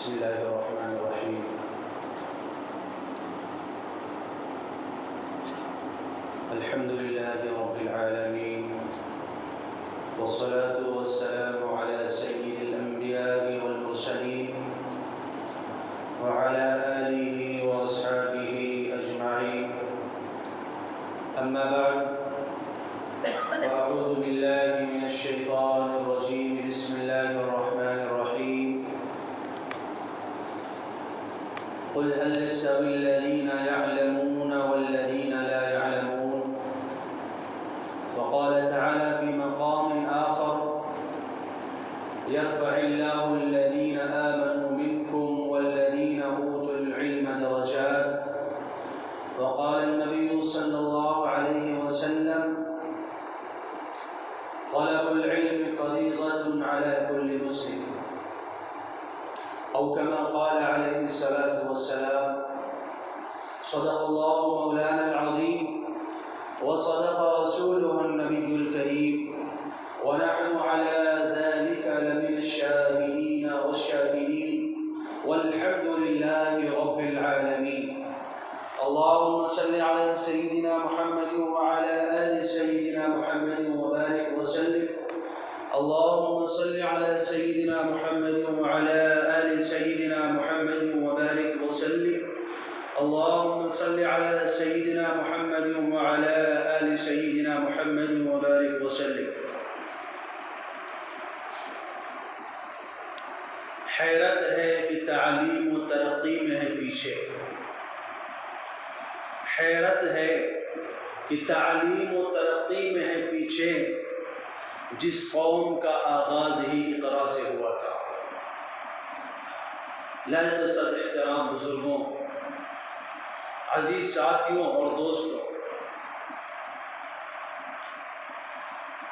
بسم الله الرحمن الرحيم. الحمد لله رب العالمين، والصلاة والسلام على سيد الأنبياء والمرسلين وعلى آله وأصحابه أجمعين. أما بعد، فأعوذ بالله من الشيطان الرجيم. بسم الله الرحمن الرحيم. قل هل يستوي الذين يعلمون والذين لا يعلمون؟ وقال تعالى في مقام آخر: يرفع الله الذين آمنوا منكم والذين أوتوا العلم درجات. وقال النبي صلى الله عليه وسلم: طلب العلم فريضة على كل مسلم، أو كما قال عليه الصلاة والسلام. صدق الله مولانا العظيم، وصدق رسوله النبي الكريم، ونحن على ذلك لمن الشاهدين والشاكرين، والحمد لله رب العالمين. اللهم صل على سيدنا محمد وعلى آل سيدنا محمد وبارك وسلم. اللهم صل على سيدنا محمد وعلى آل سيدنا محمد وبارك وسلم. اللهم صل على سيدنا محمد وعلى آل سيدنا محمد وبارك وسلم. حیرت ہے کہ تعلیم و ترقی میں ہے پیچھے. حیرت ہے کہ تعلیم و ترقی میں ہے پیچھے، جس قوم کا آغاز ہی اقرا سے ہوا تھا. لائق صد احترام بزرگوں، عزیز ساتھیوں اور دوستوں،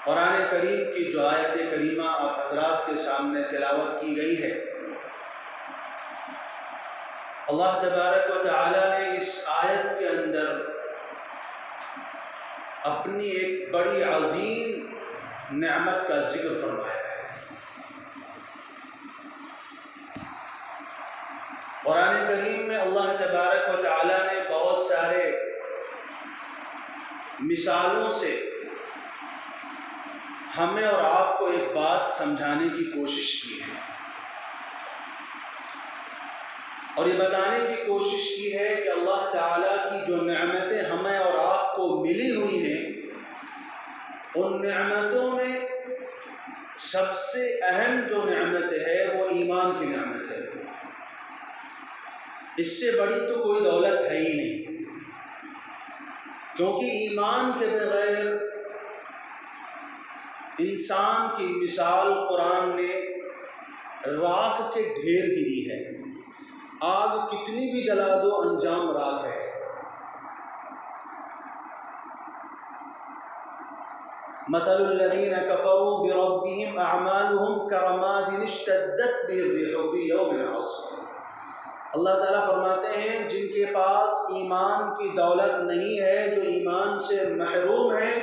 قرآن کریم کی جو آیت کریمہ آپ حضرات کے سامنے تلاوت کی گئی ہے، اللہ تبارک و تعالی نے اس آیت کے اندر اپنی ایک بڑی عظیم نعمت کا ذکر فرمایا ہے. قرآن کریم میں اللہ تبارک و تعالی نے بہت سارے مثالوں سے ہمیں اور آپ کو ایک بات سمجھانے کی کوشش کی ہے، اور یہ بتانے کی کوشش کی ہے کہ اللہ تعالیٰ کی جو نعمتیں ہمیں اور آپ کو ملی ہوئی ہیں، ان نعمتوں میں سب سے اہم جو نعمت ہے وہ ایمان کی نعمت ہے. اس سے بڑی تو کوئی دولت ہے ہی نہیں، کیونکہ ایمان کے بغیر انسان کی مثال قرآن نے راکھ کے ڈھیر کی دی ہے. آگ کتنی بھی جلا دو، انجام راکھ ہے. مثل الذين كفروا بربهم اعمالهم كرماد اشتدت به الريح في يوم عاصف. اللہ تعالیٰ فرماتے ہیں جن کے پاس ایمان کی دولت نہیں ہے، جو ایمان سے محروم ہیں،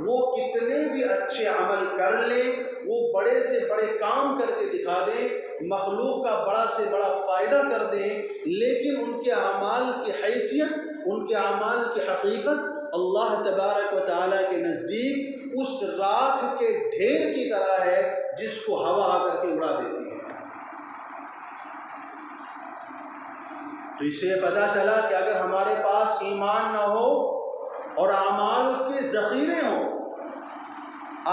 وہ کتنے بھی اچھے عمل کر لیں، وہ بڑے سے بڑے کام کر کے دکھا دیں، مخلوق کا بڑا سے بڑا فائدہ کر دیں، لیکن ان کے اعمال کی حیثیت، ان کے اعمال کی حقیقت اللہ تبارک و تعالیٰ کے نزدیک اس راکھ کے ڈھیر کی طرح ہے جس کو ہوا آ کر کے اڑا دیتی ہے. تو اس سے پتہ چلا کہ اگر ہمارے پاس ایمان نہ ہو اور اعمال کے ذخیرے ہوں،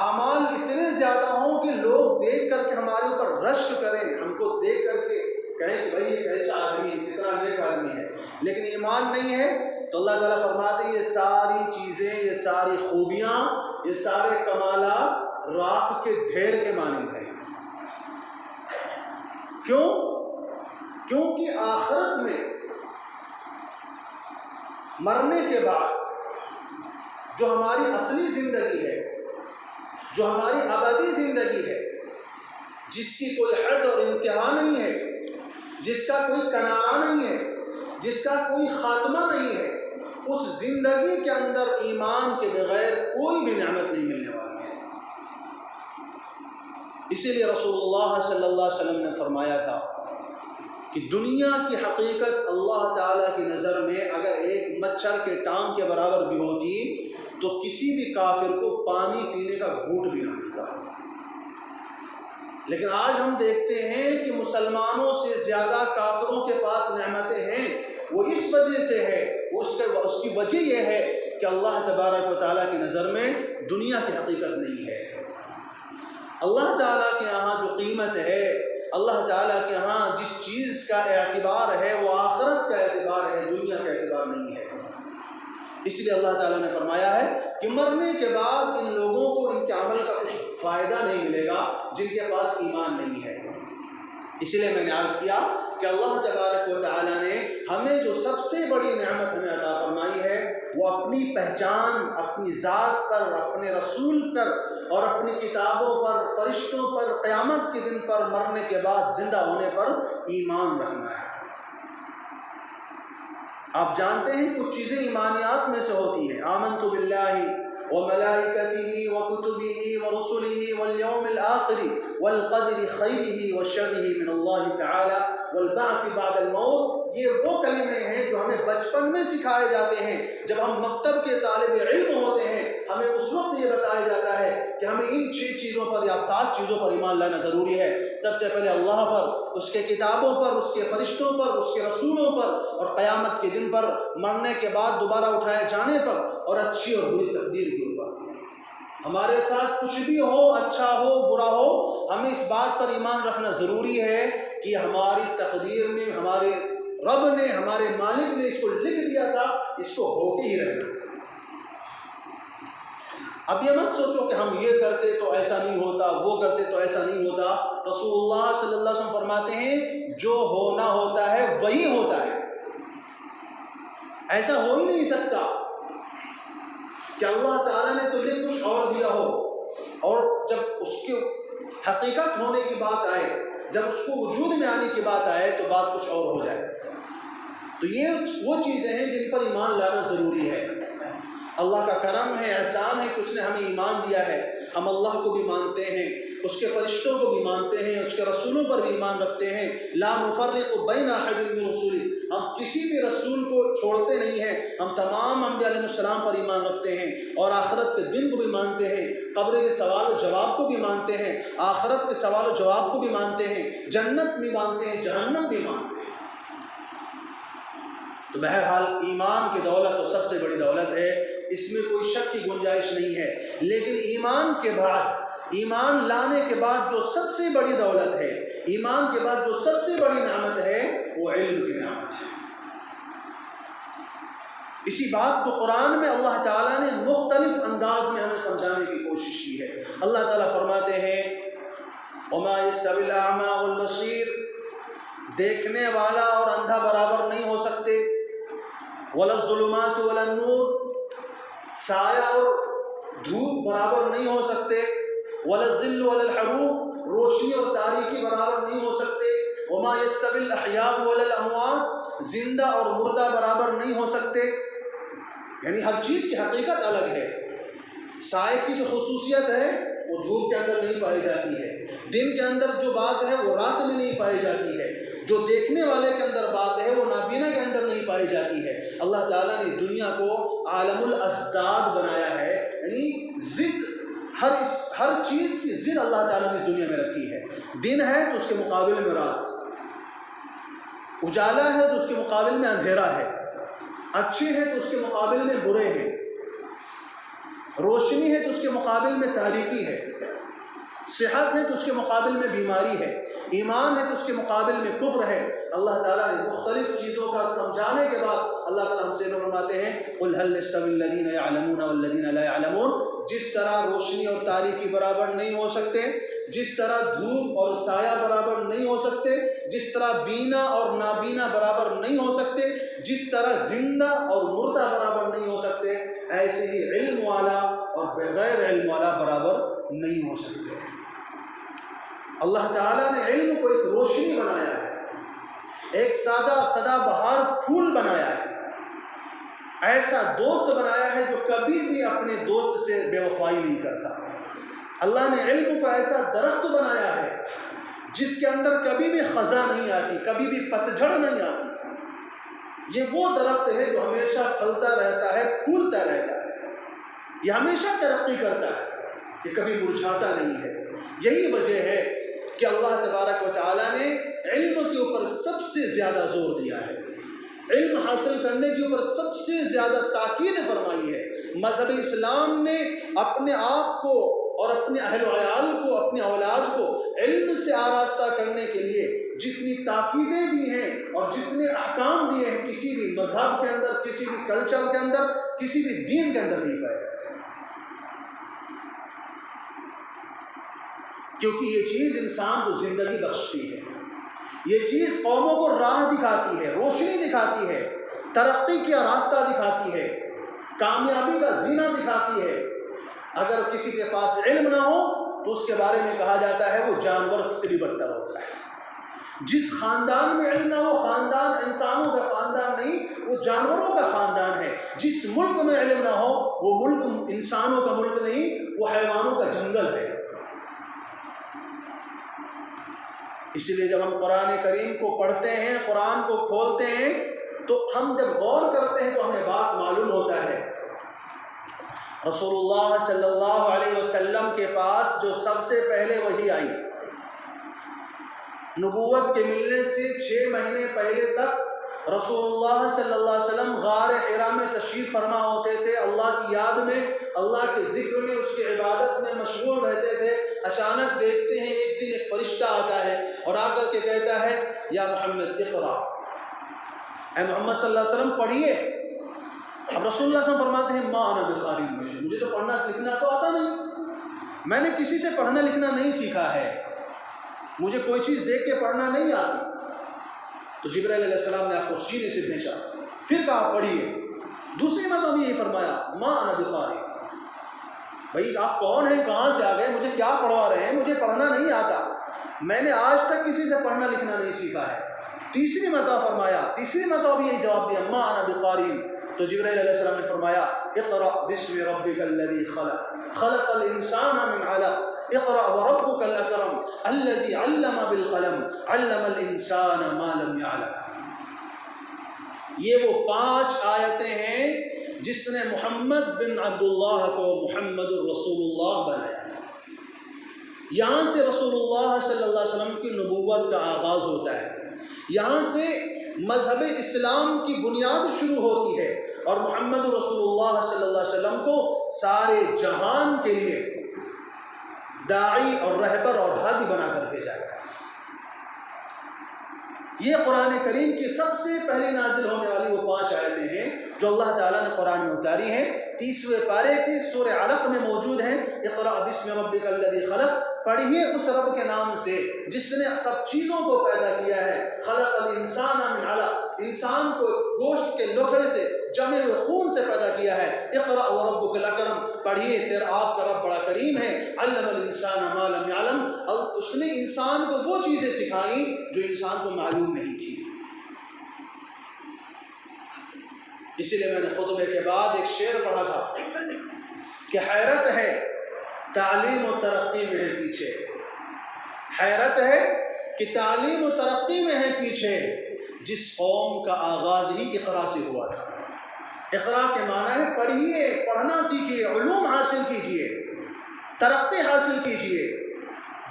اعمال اتنے زیادہ ہوں کہ لوگ دیکھ کر کے ہمارے اوپر رشک کریں، ہم کو دیکھ کر کے کہیں کہ بھائی یہ کیسا آدمی ہے، کتنا نیک آدمی ہے، لیکن ایمان نہیں ہے، تو اللہ تعالیٰ فرماتے ہیں یہ ساری چیزیں، یہ ساری خوبیاں، یہ سارے کمالات راکھ کے ڈھیر کے مانند ہیں. کیوں؟ کیونکہ آخرت میں مرنے کے بعد جو ہماری اصلی زندگی ہے، جو ہماری ابدی زندگی ہے، جس کی کوئی حد اور انتہا نہیں ہے، جس کا کوئی کنارہ نہیں ہے، جس کا کوئی خاتمہ نہیں ہے، اس زندگی کے اندر ایمان کے بغیر کوئی بھی نعمت نہیں ملنے والی ہے. اسی لیے رسول اللہ صلی اللہ علیہ وسلم نے فرمایا تھا کہ دنیا کی حقیقت اللہ تعالیٰ کی نظر میں اگر ایک مچھر کے ٹانگ کے برابر بھی ہوتی تو کسی بھی کافر کو پانی پینے کا گھونٹ بھی نہ ملتا. لیکن آج ہم دیکھتے ہیں کہ مسلمانوں سے زیادہ کافروں کے پاس نعمتیں ہیں. وہ اس وجہ سے ہے، اس کی وجہ یہ ہے کہ اللہ تبارک و تعالیٰ کی نظر میں دنیا کی حقیقت نہیں ہے. اللہ تعالیٰ کے یہاں جو قیمت ہے، اللہ تعالیٰ کے ہاں جس چیز کا اعتبار ہے وہ آخرت کا اعتبار ہے، دنیا کا اعتبار نہیں ہے. اس لیے اللہ تعالیٰ نے فرمایا ہے کہ مرنے کے بعد ان لوگوں کو ان کے عمل کا کچھ فائدہ نہیں ملے گا جن کے پاس ایمان نہیں ہے. اس لیے میں نے عرض کیا کہ اللہ تبارک و تعالیٰ نے ہمیں جو سب سے بڑی نعمت ہمیں عطا فرمائی ہے وہ اپنی پہچان، اپنی ذات پر، اپنے رسول پر اور اپنی کتابوں پر، فرشتوں پر، قیامت کے دن پر، مرنے کے بعد زندہ ہونے پر ایمان رکھنا ہے. آپ جانتے ہیں کچھ چیزیں ایمانیات میں سے ہوتی ہیں. آمنت باللہ وملائکتہ وکتبہ ورسلہ والیوم الآخر والقدر خیرہ وشرہ من اللہ تعالی والبعث بعد الموت. یہ وہ کلمے ہیں جو ہمیں بچپن میں سکھائے جاتے ہیں. جب ہم مکتب کے طالب علم ہوتے ہیں ہمیں اس وقت یہ بتایا جاتا ہے کہ ہمیں ان 6 چیزوں پر یا 7 چیزوں پر ایمان لانا ضروری ہے. سب سے پہلے اللہ پر، اس کے کتابوں پر، اس کے فرشتوں پر، اس کے رسولوں پر، اور قیامت کے دن پر، مرنے کے بعد دوبارہ اٹھائے جانے پر، اور اچھی اور بری تقدیر کے اوپر. ہمارے ساتھ کچھ بھی ہو، اچھا ہو برا ہو، ہمیں اس بات پر ایمان رکھنا ضروری ہے کہ ہماری تقدیر میں ہمارے رب نے، ہمارے مالک نے اس کو لکھ دیا تھا، اس کو ہو کے ہی رہنا. اب یہ مت سوچو کہ ہم یہ کرتے تو ایسا نہیں ہوتا، وہ کرتے تو ایسا نہیں ہوتا. رسول اللہ صلی اللہ علیہ وسلم فرماتے ہیں جو ہونا ہوتا ہے وہی ہوتا ہے. ایسا ہو ہی نہیں سکتا کہ اللہ تعالیٰ نے تجھے کچھ اور دیا ہو اور جب اس کی حقیقت ہونے کی بات آئے، جب اس کو وجود میں آنے کی بات آئے تو بات کچھ اور ہو جائے. تو یہ وہ چیزیں ہیں جن پر ایمان لانا ضروری ہے. اللہ کا کرم ہے، احسان ہے کہ اس نے ہمیں ایمان دیا ہے. ہم اللہ کو بھی مانتے ہیں، اس کے فرشتوں کو بھی مانتے ہیں، اس کے رسولوں پر بھی ایمان رکھتے ہیں. لا نفرق بین احد من رسولہ، ہم کسی بھی رسول کو چھوڑتے نہیں ہیں. ہم تمام انبیاء علیہ السلام پر ایمان رکھتے ہیں اور آخرت کے دن کو بھی مانتے ہیں، قبر کے سوال و جواب کو بھی مانتے ہیں، آخرت کے سوال و جواب کو بھی مانتے ہیں، جنت بھی مانتے ہیں، جہنم بھی مانتے ہیں. تو بہرحال ایمان کی دولت تو سب سے بڑی دولت ہے، اس میں کوئی شک کی گنجائش نہیں ہے. لیکن ایمان کے بعد، ایمان لانے کے بعد جو سب سے بڑی دولت ہے، ایمان کے بعد جو سب سے بڑی نعمت ہے وہ علم کی نعمت ہے. اسی بات کو قرآن میں اللہ تعالیٰ نے مختلف انداز میں ہمیں سمجھانے کی کوشش کی ہے. اللہ تعالیٰ فرماتے ہیں وَمَا يَسْتَوِي الْأَعْمَى وَالْبَصِيرُ، دیکھنے والا اور اندھا برابر نہیں ہو سکتے. وَلَا الظُّلُمَاتُ وَلَا النُّورُ، سایہ اور دھوپ برابر نہیں ہو سکتے. وَلَا الظِّلُّ وَلَا الْحَرُورُ، روشنی اور تاریکی برابر نہیں ہو سکتے. وَمَا يَسْتَوِي الْأَحْيَاءُ وَلَا الْأَمْوَاتُ، زندہ اور مردہ برابر نہیں ہو سکتے. یعنی ہر چیز کی حقیقت الگ ہے. سائے کی جو خصوصیت ہے وہ دھوپ کے اندر نہیں پائی جاتی ہے، دن کے اندر جو بات ہے وہ رات میں نہیں پائی جاتی ہے، جو دیکھنے والے کے اندر بات ہے وہ نابینا کے اندر نہیں پائی جاتی ہے. اللہ تعالیٰ نے دنیا کو عالم الازداد بنایا ہے، یعنی ضد، ہر چیز کی ضد اللہ تعالیٰ نے اس دنیا میں رکھی ہے. دن ہے تو اس کے مقابل میں رات، اجالا ہے تو اس کے مقابل میں اندھیرا ہے، اچھے ہیں تو اس کے مقابل میں برے ہیں، روشنی ہے تو اس کے مقابل میں تاریکی ہے، صحت ہے تو اس کے مقابل میں بیماری ہے، ایمان ہے تو اس کے مقابل میں کفر ہے. اللہ تعالیٰ نے مختلف چیزوں کا سمجھانے کے بعد اللہ تعالیٰ ہم سے فرماتے ہیں قُلْ هَلْ يَسْتَوِي الَّذِينَ يَعْلَمُونَ وَالَّذِينَ لَا يَعْلَمُونَ. جس طرح روشنی اور تاریکی برابر نہیں ہو سکتے، جس طرح دھوپ اور سایہ برابر نہیں ہو سکتے، جس طرح بینا اور نابینا برابر نہیں ہو سکتے، جس طرح زندہ اور مردہ برابر نہیں ہو سکتے، ایسے ہی علم والا اور بغیر علم والا برابر نہیں ہو سکتے. اللہ تعالیٰ نے علم کو ایک روشنی بنایا ہے، ایک سدا بہار پھول بنایا ہے، ایسا دوست بنایا ہے جو کبھی بھی اپنے دوست سے بے وفائی نہیں کرتا. اللہ نے علم کو ایسا درخت بنایا ہے جس کے اندر کبھی بھی خزاں نہیں آتی، کبھی بھی پتجھڑ نہیں آتی۔ یہ وہ درخت ہے جو ہمیشہ پھلتا رہتا ہے، پھولتا رہتا ہے، یہ ہمیشہ ترقی کرتا ہے، یہ کبھی مرجھاتا نہیں ہے۔ یہی وجہ ہے کہ اللہ تبارک و تعالیٰ نے علم کے اوپر سب سے زیادہ زور دیا ہے، علم حاصل کرنے کے اوپر سب سے زیادہ تاکید فرمائی ہے۔ مذہب اسلام نے اپنے آپ کو اور اپنے اہل و عیال کو، اپنی اولاد کو علم سے آراستہ کرنے کے لیے جتنی تاکیدیں دی ہیں اور جتنے احکام دیے ہیں، کسی بھی مذہب کے اندر، کسی بھی کلچر کے اندر، کسی بھی دین کے اندر نہیں پائے جاتے، کیونکہ یہ چیز انسان کو زندگی بخشتی ہے، یہ چیز قوموں کو راہ دکھاتی ہے، روشنی دکھاتی ہے، ترقی کا راستہ دکھاتی ہے، کامیابی کا زینہ دکھاتی ہے۔ اگر کسی کے پاس علم نہ ہو تو اس کے بارے میں کہا جاتا ہے وہ جانور سے بھی بدتر ہوتا ہے۔ جس خاندان میں علم نہ ہو، خاندان انسانوں کا خاندان نہیں، وہ جانوروں کا خاندان ہے۔ جس ملک میں علم نہ ہو، وہ ملک انسانوں کا ملک نہیں، وہ حیوانوں کا جنگل ہے۔ اسی لیے جب ہم قرآن کریم کو پڑھتے ہیں، قرآن کو کھولتے ہیں، تو ہم جب غور کرتے ہیں تو ہمیں بات معلوم ہوتا ہے۔ رسول اللہ صلی اللہ علیہ وسلم کے پاس جو سب سے پہلے وحی آئی، نبوت کے ملنے سے 6 مہینے پہلے تک رسول اللہ صلی اللہ علیہ وسلم غار حرا میں تشریف فرما ہوتے تھے، اللہ کی یاد میں، اللہ کے ذکر میں، اس کی عبادت میں مشغول رہتے تھے۔ اچانک دیکھتے ہیں ایک دن ایک فرشتہ آتا ہے اور آ کر کے کہتا ہے یا محمد اقرا، اے محمد صلی اللہ علیہ وسلم پڑھیے۔ اب رسول اللہ صلی اللہ علیہ وسلم فرماتے ہیں ما انا بقاری، مجھے تو پڑھنا لکھنا تو آتا نہیں، میں نے کسی سے پڑھنا لکھنا نہیں سیکھا ہے، مجھے کوئی چیز دیکھ کے پڑھنا نہیں آتی۔ تو جبرائیل علیہ السلام نے آپ کو سینے سے بھیجا، پھر کہا پڑھیے۔ دوسری مرتبہ بھی یہی فرمایا ما انا بقاری، بھائی آپ کون ہیں، کہاں سے آ گئے، مجھے کیا پڑھوا رہے ہیں، مجھے پڑھنا نہیں آتا، میں نے آج تک کسی سے پڑھنا لکھنا نہیں سیکھا ہے۔ تیسری مرتبہ فرمایا، تیسری مرتبہ بھی یہی جواب دیا ما انا بقاری۔ تو جبرائیل علیہ السلام نے فرمایا اقرأ بسم ربک الذی خلق، خلق الانسان من علق، اقرأ وربک الاکرم الذی علم بالقلم، علم الانسان ما لم یعلم۔ یہ وہ 5 آیتیں ہیں جس نے محمد بن عبداللہ کو محمد الرسول اللہ بنایا۔ یہاں سے رسول اللہ صلی اللہ علیہ وسلم کی نبوت کا آغاز ہوتا ہے، یہاں سے مذہب اسلام کی بنیاد شروع ہوتی ہے، اور محمد رسول اللہ صلی اللہ علیہ وسلم کو سارے جہان کے لیے داعی اور رہبر اور ہادی بنا کر بھیجا گیا۔ یہ قرآن کریم کی سب سے پہلے نازل ہونے والی وہ 5 آیتیں ہیں جو اللہ تعالیٰ نے قرآن میں اتاری ہیں۔ 30ویں پارے کی سورہ علق میں موجود ہیں، اقرأ بسم ربک الذی خلق، پڑھیے اس رب کے نام سے جس نے سب چیزوں کو پیدا کیا ہے۔ خلق الانسان من علق، انسان کو گوشت کے لوکھڑے سے، جمے ہوئے خون سے پیدا کیا ہے۔ اقرأ وربک الاکرم، پڑھیے تیرا آپ کا رب بڑا کریم ہے۔ علم الانسان ما لم یعلم، اس نے انسان کو وہ چیزیں سکھائیں جو انسان کو معلوم نہیں تھی۔ اسی لیے میں نے خطبے کے بعد ایک شعر پڑھا تھا کہ حیرت ہے تعلیم و ترقی میں ہے پیچھے، حیرت ہے کہ تعلیم و ترقی میں ہے پیچھے، جس قوم کا آغاز ہی اقرا سے ہوا تھا۔ اقرا کے معنی ہے پڑھیے، پڑھنا سیکھیے، علوم حاصل کیجیے، ترقی حاصل کیجیے۔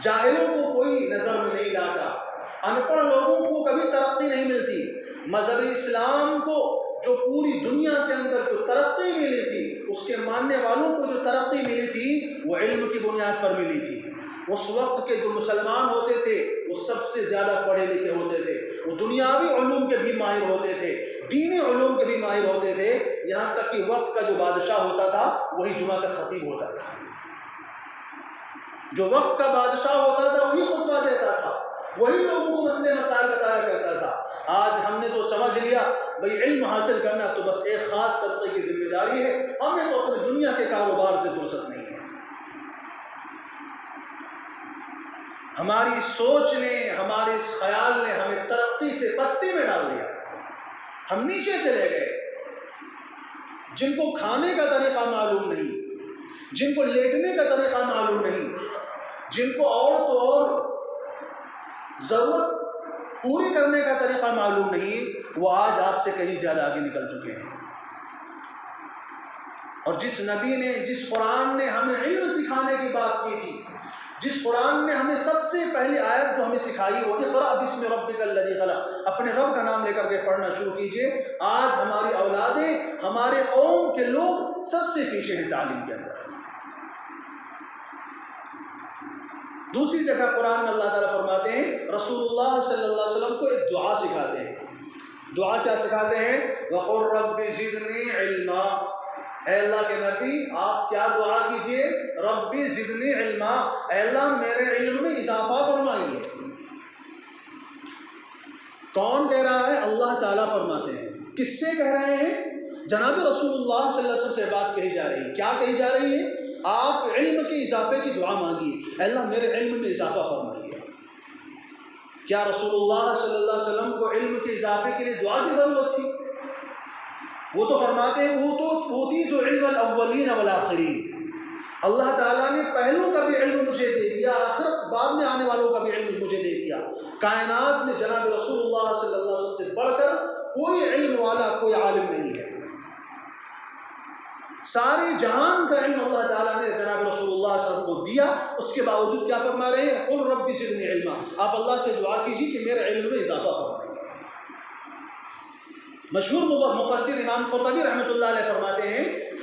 جاہلوں کو کوئی نظر میں نہیں لاتا، ان پڑھ لوگوں کو کبھی ترقی نہیں ملتی۔ مذہب اسلام کو جو پوری دنیا کے اندر جو ترقی ملی تھی، اس کے ماننے والوں کو جو ترقی ملی تھی وہ علم کی بنیاد پر ملی تھی۔ اس وقت کے جو مسلمان ہوتے تھے وہ سب سے زیادہ پڑھے لکھے ہوتے تھے، وہ دنیاوی علوم کے بھی ماہر ہوتے تھے، دینی علوم کے بھی ماہر ہوتے تھے، یہاں تک کہ وقت کا جو بادشاہ ہوتا تھا وہی جمعہ کا خطیب ہوتا تھا، جو وقت کا بادشاہ ہوتا تھا وہی خطبہ دیتا تھا، وہی لوگوں کو مسئلے مسائل بتایا کرتا تھا۔ آج ہم نے تو سمجھ لیا بھئی علم حاصل کرنا تو بس ایک خاص طبقے کی ذمہ داری ہے، ہمیں تو اپنی دنیا کے کاروبار سے فرصت نہیں ہے۔ ہماری سوچ نے، ہمارے اس خیال نے ہمیں ترقی سے پستی میں ڈال دیا، ہم نیچے چلے گئے۔ جن کو کھانے کا طریقہ معلوم نہیں، جن کو لیٹنے کا طریقہ معلوم نہیں، جن کو اور تو اور ضرورت پوری کرنے کا طریقہ معلوم نہیں، وہ آج آپ سے کہیں زیادہ آگے نکل چکے ہیں۔ اور جس نبی نے، جس قرآن نے ہمیں علم سکھانے کی بات کی تھی، جس قرآن نے ہمیں سب سے پہلی آیت جو ہمیں سکھائی وہ اقرأ بسم ربک الذی خلق، اپنے رب کا نام لے کر کے پڑھنا شروع کیجئے، آج ہماری اولادیں، ہمارے قوم کے لوگ سب سے پیچھے ہیں تعلیم کے اندر۔ دوسری جگہ قرآن میں اللہ تعالیٰ فرماتے ہیں، رسول اللہ صلی اللہ علیہ وسلم کو ایک دعا سکھاتے ہیں۔ دعا کیا سکھاتے ہیں؟ وَقُلْ رَبِّ زِدْنِي عِلْمًا، اے اللہ کے نبی آپ کیا دعا کیجئے؟ ربی زدنی علما، اے اللہ میرے علم میں اضافہ فرمائیے۔ کون کہہ رہا ہے؟ اللہ تعالیٰ فرماتے ہیں۔ کس سے کہہ رہے ہیں؟ جناب رسول اللہ صلی اللہ علیہ وسلم سے بات کہی جا رہی ہے۔ کیا کہی جا رہی ہے؟ آپ علم کے اضافے کی دعا مانگیے، اے اللہ میرے علم میں اضافہ فرمائیے۔ کیا رسول اللہ صلی اللہ علیہ وسلم کو علم کے اضافے کے لیے دعا کی ضرورت تھی؟ وہ تو فرماتے ہیں وہ تو اوتیت علم الاولین والآخرین، اللہ تعالیٰ نے پہلوں کا بھی علم مجھے دے دیا، آخرت بعد میں آنے والوں کا بھی علم مجھے دے دیا۔ کائنات میں جناب رسول اللہ صلی اللہ علیہ وسلم سے بڑھ کر کوئی علم والا، کوئی عالم نہیں ہے۔ سارے جہان کا علم اللہ تعالیٰ نے جناب رسول اللہ صلی اللہ علیہ وسلم کو دیا، اس کے باوجود کیا فرما رہے ہیں؟ قل رب زدنی علما، آپ اللہ سے دعا کیجیے کہ میرے علم میں اضافہ فرمائیے۔ مشہور مفسر امام قرطبی رحمۃ اللہ علیہ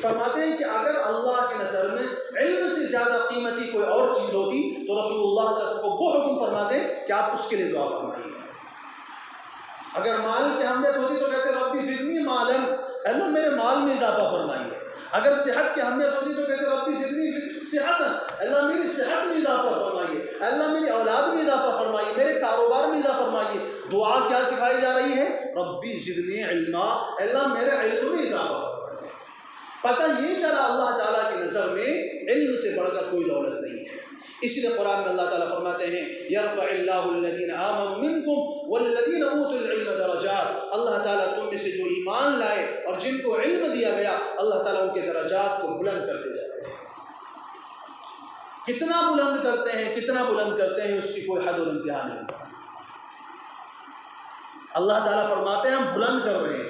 فرماتے ہیں کہ اگر اللہ کی نظر میں علم سے زیادہ قیمتی کوئی اور چیز ہوتی تو رسول اللہ صلی اللہ علیہ وسلم کو وہ حکم فرماتے کہ آپ اس کے لیے دعا فرمائیے۔ اگر مال کی اہمیت ہوتی تو کہتے ربی زدنی مالا، اللہ میرے مال میں اضافہ فرمائیے۔ اگر صحت کی اہمیت ہوتی تو کہتے ربی زدنی صحت، اللہ میری صحت میں اضافہ فرمائیے، اللہ میری اولاد میں اضافہ فرمائیے، میرے کاروبار میں اضافہ فرمائیے۔ دعا کیا سکھائی جا رہی ہے؟ ربی زدنی علما، اللہ میرے علم میں اضافہ فرمائیے۔ پتہ یہ چلا اللہ تعالیٰ کی نظر میں علم سے بڑھ کر کوئی دولت نہیں ہے۔ اسی لیے قرآن میں اللہ تعالیٰ فرماتے ہیں یرفع اللہ الذین آمنوا منکم والذین اوتوا العلم درجات، اللہ تعالیٰ تم میں سے جو ایمان لائے اور جن کو علم دیا گیا اللہ تعالیٰ ان کے درجات کو بلند کرتے جاتے ہیں۔ کتنا بلند کرتے ہیں، کتنا بلند کرتے ہیں، اس کی کوئی حد و انتہا نہیں۔ اللہ تعالیٰ فرماتے ہیں ہم بلند کر رہے ہیں،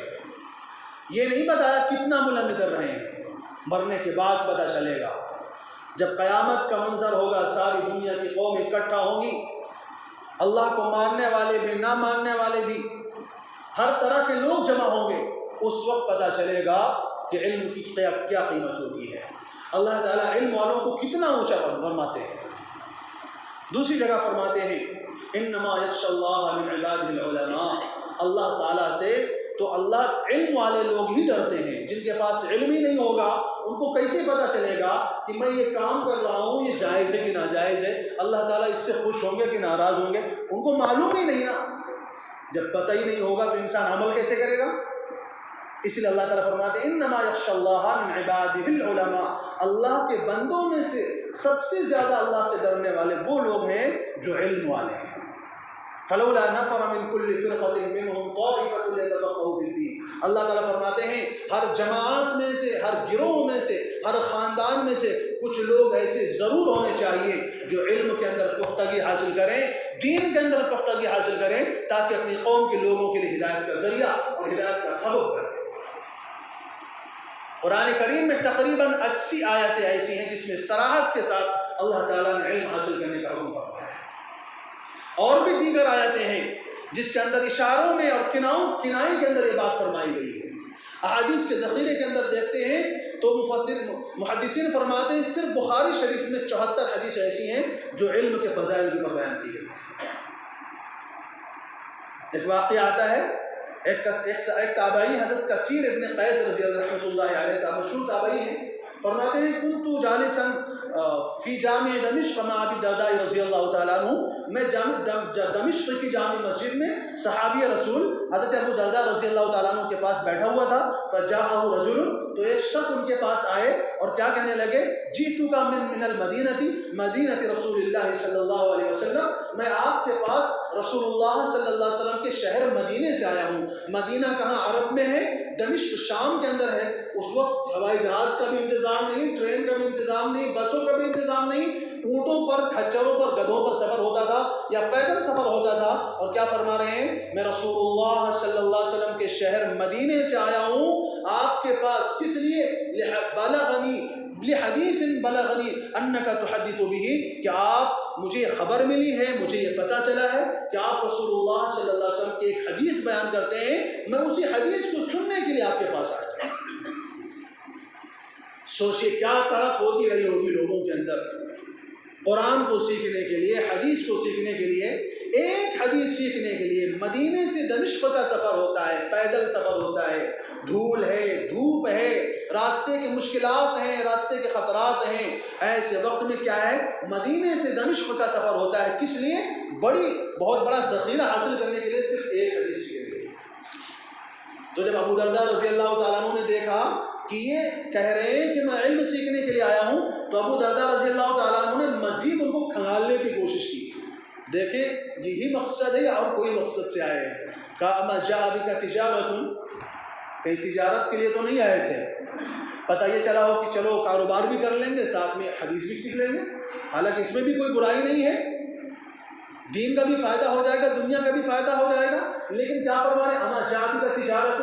یہ نہیں بتایا کتنا بلند کر رہے ہیں، مرنے کے بعد پتہ چلے گا۔ جب قیامت کا منظر ہوگا، ساری دنیا کی قوم اکٹھا ہوں گی، اللہ کو ماننے والے بھی نہ ماننے والے بھی، ہر طرح کے لوگ جمع ہوں گے، اس وقت پتہ چلے گا کہ علم کی کیا قیمت ہوتی ہے، اللہ تعالیٰ علم والوں کو کتنا اونچا فرماتے ہیں۔ دوسری جگہ فرماتے ہیں انما یخشی اللہ من عبادہ العلماء، اللہ تعالیٰ سے تو اللہ علم والے لوگ ہی ڈرتے ہیں۔ جن کے پاس علم ہی نہیں ہوگا ان کو کیسے پتہ چلے گا کہ میں یہ کام کر رہا ہوں یہ جائز ہے کہ ناجائز ہے، اللہ تعالیٰ اس سے خوش ہوں گے کہ ناراض ہوں گے، ان کو معلوم ہی نہیں نا۔ جب پتہ ہی نہیں ہوگا تو انسان عمل کیسے کرے گا؟ اس لیے اللہ تعالیٰ فرماتے ہیں انما یخشی اللہ من عبادہ العلماء، اللہ کے بندوں میں سے سب سے زیادہ اللہ سے ڈرنے والے وہ لوگ ہیں جو علم والے ہیں۔ فلولا نفر من كل فرقة منهم طائفة ليتفقهوا في الدين، اللہ تعالیٰ فرماتے ہیں ہر جماعت میں سے، ہر گروہ میں سے، ہر خاندان میں سے کچھ لوگ ایسے ضرور ہونے چاہیے جو علم کے اندر پختگی حاصل کریں، دین کے اندر پختگی حاصل کریں، تاکہ اپنی قوم کے لوگوں کے لیے ہدایت کا ذریعہ اور ہدایت کا سبب بنیں۔ قرآن کریم میں تقریباً 80 آیتیں ایسی ہیں جس میں صراحت کے ساتھ اللہ تعالیٰ نے علم حاصل کرنے کا حکم فرمایا ہے، اور بھی دیگر آیتیں ہیں جس کے اندر اشاروں میں اور کنائے کے اندر یہ بات فرمائی گئی ہے۔ احادیث کے ذخیرے کے اندر دیکھتے ہیں تو محدثین فرماتے ہیں صرف بخاری شریف میں 74 حدیث ایسی ہیں جو علم کے فضائل کے اوپر بیان کی گئی۔ ایک واقعہ آتا ہے، ایک تابعی حضرت کثیر ابن قیس رضی اللہ رحمۃ اللہ علیہ کا مشہور تابعی ہیں، فرماتے ہیں کنت جالسا فی جامع دمشق مع ابی الدرداء رضی اللہ تعالیٰ عنہ، میں دمشق کی جامع مسجد میں صحابی رسول حضرت ابو الدرداء رضی اللہ تعالیٰ عنہ کے پاس بیٹھا ہوا تھا، فجاءہ رجل، تو ایک شخص ان کے پاس آئے اور کیا کہنے لگے، جئتک من المدینہ رسول اللہ صلی اللہ علیہ وسلم، میں آپ کے پاس رسول اللہ صلی اللہ علیہ وسلم کے شہر مدینے سے آیا ہوں۔ مدینہ کہاں؟ عرب میں ہے، دمشق شام کے اندر ہے۔ اس وقت ہوائی جہاز کا بھی انتظام نہیں، ٹرین کا بھی انتظام نہیں، بسوں کا بھی انتظام نہیں، اونٹوں پر، کھچروں پر، گدھوں پر سفر ہوتا تھا یا پیدل سفر ہوتا تھا، اور کیا فرما رہے ہیں؟ میں رسول اللہ صلی اللہ علیہ وسلم کے شہر مدینے سے آیا ہوں آپ کے پاس، کس لیے؟ بلغنی لحدیث بلغنی انک تحدث به، کہ آپ، مجھے خبر ملی ہے، مجھے یہ پتہ چلا ہے کہ آپ رسول اللہ صلی اللہ علیہ وسلم کی ایک حدیث بیان کرتے ہیں، میں اسی حدیث کو سننے کے لیے آپ کے پاس آیا ہوں۔ سوچئے کیا طرف ہوتی رہی ہوگی لوگوں کے اندر، قرآن کو سیکھنے کے لیے، حدیث کو سیکھنے کے لیے، ایک حدیث سیکھنے کے لیے مدینے سے دمشق کا سفر ہوتا ہے، پیدل سفر ہوتا ہے، دھول ہے، دھوپ ہے، راستے کی مشکلات ہیں، راستے کے خطرات ہیں، ایسے وقت میں کیا ہے؟ مدینے سے دمشق کا سفر ہوتا ہے، کس لیے؟ بہت بڑا ذخیرہ حاصل کرنے کے لیے، صرف ایک حدیث کے لیے۔ تو جب ابو درداء رضی اللہ تعالیٰ عنہ نے دیکھا کہ یہ کہہ رہے ہیں کہ میں علم سیکھنے کے لیے آیا ہوں، تو ابو درداء رضی اللہ تعالیٰ عنہ نے مزید ان کو کھنگالنے کی کوشش کی۔ دیکھیں یہی مقصد ہے یا اور کوئی مقصد سے آئے ہیں؟ کہا اما جاء بک تجارۃ، کہیں تجارت کے لیے تو نہیں آئے تھے، پتہ یہ چلا ہو کہ چلو کاروبار بھی کر لیں گے، ساتھ میں حدیث بھی سیکھ لیں گے، حالانکہ اس میں بھی کوئی برائی نہیں ہے، دین کا بھی فائدہ ہو جائے گا، دنیا کا بھی فائدہ ہو جائے گا، لیکن کیا فرما رہے ہیں؟ اما جاء بک تجارۃ،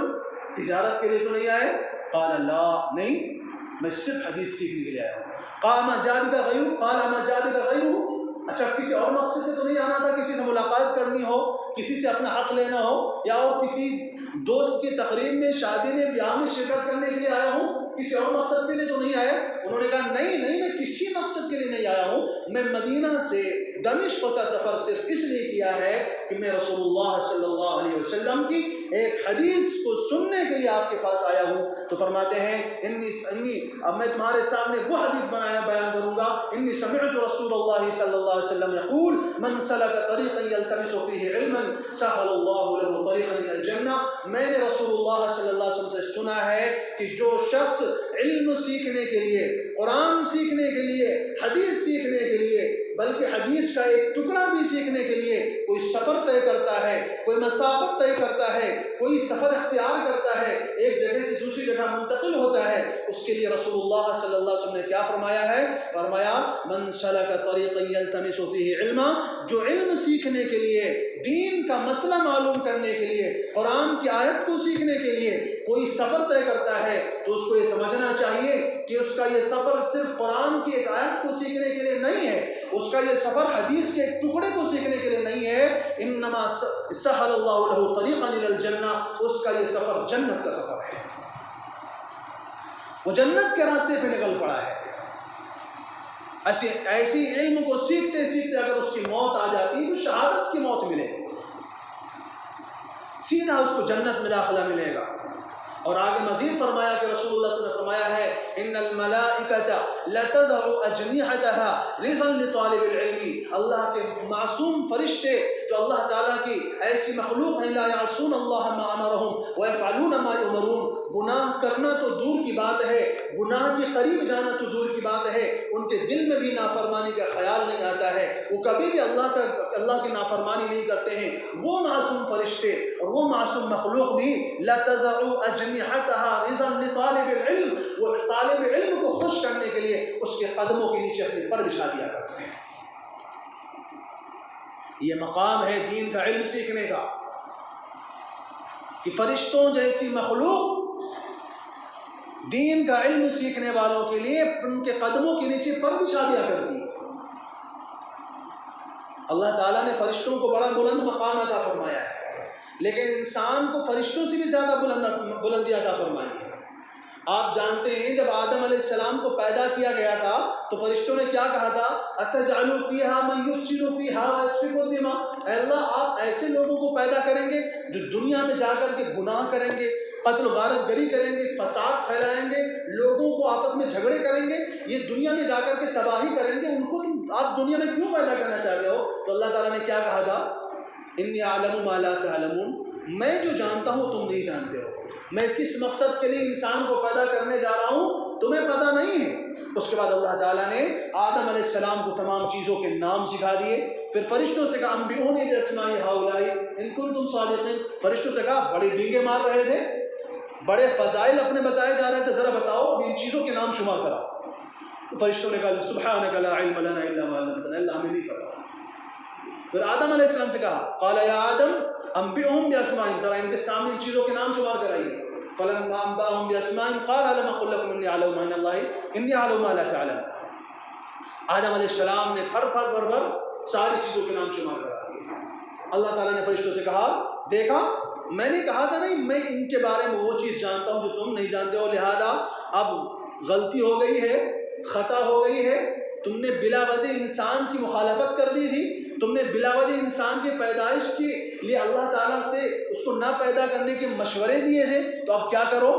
تجارت کے لیے تو نہیں آئے؟ قال لا، نہیں، میں صرف حدیث سیکھنے کے لیے آیا ہوں۔ قال اما جاء بک غیرہ، قال اما جاء بک غیرہ، اچھا کسی اور مقصد سے تو نہیں آنا تھا، کسی سے ملاقات کرنی ہو، کسی سے اپنا حق لینا ہو، یا اور کسی دوست کی تقریب میں، شادی میں، بیاہ میں شرکت کرنے کے لیے آیا ہوں، کسی اور مقصد کے لیے تو نہیں آیا؟ انہوں نے کہا نہیں نہیں، میں کسی مقصد کے لیے نہیں آیا ہوں، میں مدینہ سے دمشق کا سفر صرف اس لیے کیا ہے کہ میں رسول اللہ صلی اللہ علیہ وسلم کی ایک حدیث کو سننے کے لیے آپ کے پاس آیا ہوں۔ تو فرماتے ہیں اب میں تمہارے سامنے وہ حدیث بیان کروں گا، انی سمعت رسول اللہ صلی اللہ علیہ وسلم یقول من سلک طریقا یلتمس فیہ علما سہل اللہ لہ طریقا الی الجنہ، میں نے رسول اللہ صلی اللہ علیہ وسلم سے سنا ہے کہ جو شخص علم سیکھنے کے لیے، قرآن سیکھنے کے لیے، حدیث سیکھنے کے لیے، بلکہ حدیث کا ایک ٹکڑا بھی سیکھنے کے لیے کوئی سفر طے کرتا ہے، کوئی مسافت طے کرتا ہے، کوئی سفر اختیار کرتا ہے، ایک جگہ سے دوسری جگہ منتقل ہوتا ہے، اس کے لیے رسول اللہ صلی اللہ علیہ وسلم نے کیا فرمایا ہے؟ فرمایا من سلک طریقا یلتمس فیہ علما، جو علم سیکھنے کے لیے، دین کا مسئلہ معلوم کرنے کے لیے، قرآن کی آیت کو سیکھنے کے لیے کوئی سفر طے کرتا ہے، تو اس کو یہ سمجھنا چاہیے کہ اس کا یہ سفر صرف قرآن کی ایک آیت کو سیکھنے کے لیے نہیں ہے، اس کا یہ سفر حدیث کے ایک ٹکڑے کو سیکھنے کے لیے نہیں ہے، انما سہل اللہ لہ طریقا الی الجنہ، اس کا یہ سفر جنت کا سفر ہے، وہ جنت کے راستے پہ نکل پڑا ہے۔ ایسی علم کو سیکھتے سیکھتے اگر اس کی موت آ جاتی تو شہادت کی موت ملے گی، سیدھا اس کو جنت میں داخلہ ملے گا۔ اور آگے مزید فرمایا کہ رسول اللہ صلی اللہ علیہ وسلم نے فرمایا ہے ان الملائکۃ لتضع اجنحتها رضا لطالب العلم، اللہ کے معصوم فرشتے جو اللہ تعالیٰ کی ایسی مخلوق ہیں، لا یعصون اللہ ما امرهم ویفعلون ما یؤمرون، گناہ کرنا تو دور کی بات ہے، گناہ کے قریب جانا تو دور کی بات ہے، ان کے دل میں بھی نافرمانی کا خیال نہیں آتا ہے، وہ کبھی بھی اللہ کی نافرمانی نہیں کرتے ہیں، وہ معصوم فرشتے اور وہ معصوم مخلوق بھی لتضع اجنحتها رضا لطالب العلم، وہ طالب علم کو خوش کرنے کے لیے اس کے قدموں کے نیچے اپنے پر بچھا دیا کرتے ہیں۔ یہ مقام ہے دین کا علم سیکھنے کا کہ فرشتوں جیسی مخلوق دین کا علم سیکھنے والوں کے لیے ان کے قدموں کے نیچے پر بچھا دیا کرتی ہے۔ اللہ تعالیٰ نے فرشتوں کو بڑا بلند مقام عطا فرمایا ہے، لیکن انسان کو فرشتوں سے بھی زیادہ بلندی عطا فرمائی ہے۔ آپ جانتے ہیں جب آدم علیہ السلام کو پیدا کیا گیا تھا تو فرشتوں نے کیا کہا تھا؟ اتجعل فیہا من یفسد فیہا ویسفک الدماء، اے اللہ آپ ایسے لوگوں کو پیدا کریں گے جو دنیا میں جا کر کے گناہ کریں گے، قتل و غارت گری کریں گے، فساد پھیلائیں گے، لوگوں کو آپس میں جھگڑے کریں گے، یہ دنیا میں جا کر کے تباہی کریں گے، ان کو آپ دنیا میں کیوں پیدا کرنا چاہتے ہو؟ تو اللہ تعالیٰ نے کیا کہا تھا؟ انی اعلم ما لا تعلمون، میں جو جانتا ہوں تم نہیں جانتے ہو، میں کس مقصد کے لیے انسان کو پیدا کرنے جا رہا ہوں تمہیں پتہ نہیں ہے۔ اس کے بعد اللہ تعالیٰ نے آدم علیہ السلام کو تمام چیزوں کے نام سکھا دیے، پھر فرشتوں سے کہا انبئونی باسماء ہؤلاء ان کنتم صادقین، فرشتوں سے کہا بڑے ڈینگے مار رہے تھے، بڑے فضائل اپنے بتائے جا رہے تھے، ذرا بتاؤ ان چیزوں کے نام شمار کراؤ۔ فرشتوں نے کہا سبحانک لا علم لنا الا ما علمتنا، اللہ ہمیں نہیں پتا۔ پھر آدم علیہ السلام سے کہا قال یا آدم انبئهم باسمائهم، ذرا ان کے سامنے ان چیزوں کے نام شمار کرائیے۔ فلما انبأهم باسمائهم قال الم اقل لكم اني اعلم ما اعلم ما لا تعلمون۔ آدم علیہ السلام نے بھر ساری چیزوں کے نام شمار کرا دیے۔ اللہ تعالیٰ نے فرشتوں سے کہا دیکھا میں نے کہا تھا نہیں میں ان کے بارے میں وہ چیز جانتا ہوں جو تم نہیں جانتے ہو، لہذا اب غلطی ہو گئی ہے، خطا ہو گئی ہے، تم نے بلا وجہ انسان کی مخالفت کر دی تھی، تم نے بلا وجہ انسان کی پیدائش کے لیے اللہ تعالیٰ سے اس کو نہ پیدا کرنے کے مشورے دیے تھے، تو اب کیا کرو؟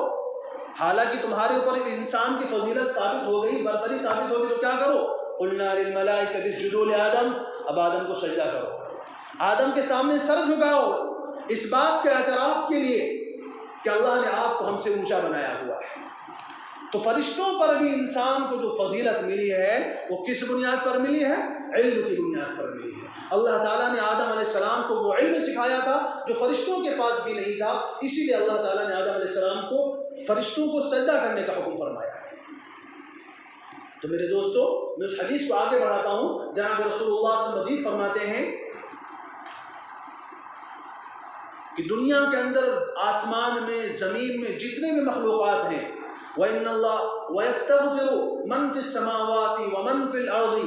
حالانکہ تمہارے اوپر ایک انسان کی فضیلت ثابت ہو گئی، برتری ثابت ہو گئی، تو کیا کرو؟ قلنا للملائکۃ اسجدوا لآدم، اب آدم کو سجدہ کرو، آدم کے سامنے سر جھکاؤ اس بات کے اعتراف کے لیے کہ اللہ نے آپ کو ہم سے اونچا بنایا ہوا ہے۔ تو فرشتوں پر بھی انسان کو جو فضیلت ملی ہے وہ کس بنیاد پر ملی ہے؟ علم کی بنیاد پر ملی ہے۔ اللہ تعالیٰ نے آدم علیہ السلام کو وہ علم سکھایا تھا جو فرشتوں کے پاس بھی نہیں تھا، اسی لیے اللہ تعالیٰ نے آدم علیہ السلام کو فرشتوں کو سجدہ کرنے کا حکم فرمایا ہے۔ تو میرے دوستو میں اس حدیث کو آگے بڑھاتا ہوں، جناب رسول اللہ سے مزید فرماتے ہیں کہ دنیا کے اندر آسمان میں زمین میں جتنے بھی مخلوقات ہیں وَإِنَّ اللَّهَ وَيَسْتَغْفِرُ مَنْ فِي السَّمَاوَاتِ وَمَنْ فِي الْأَرْضِ